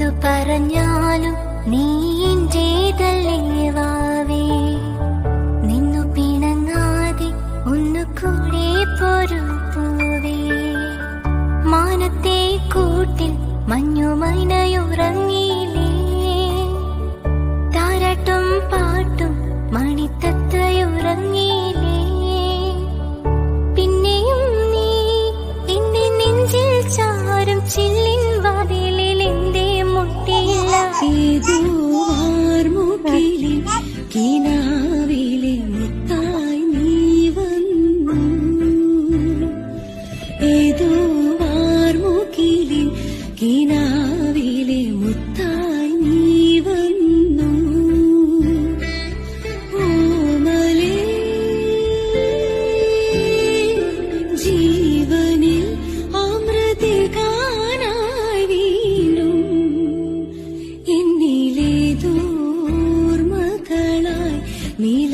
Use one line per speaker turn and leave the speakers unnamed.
പറഞ്ഞാലും നീ എന്റേതല്ലേ വാവേ. നിന്നു പിണങ്ങാതെ ഒന്നുകൂടെ പോരൂ പൂവേ. മാനത്തെ കൂട്ടിൽ മഞ്ഞുമൈനയുറങ്ങിയില്ലേ. താരാട്ടും പാട്ടും മണിത്തത്തയുറങ്ങിയില്ലേ. പിന്നെയും നീ എന്റെ നെഞ്ചിൽ ചാരും ചില്ലിൻ വാതിലിൽ എന്റെ മുട്ടിയില്ല.
കിനാവിലെ മുത്തായി നീ വന്നു. ഏതോ വാർമുകിലിൻ കിനാവിലെ മുത്തായി നീ വന്നു. ഓമലേ ജീവനിൽ അമൃതികാനായി വീണു. എന്നിലേതോർമകളായി നില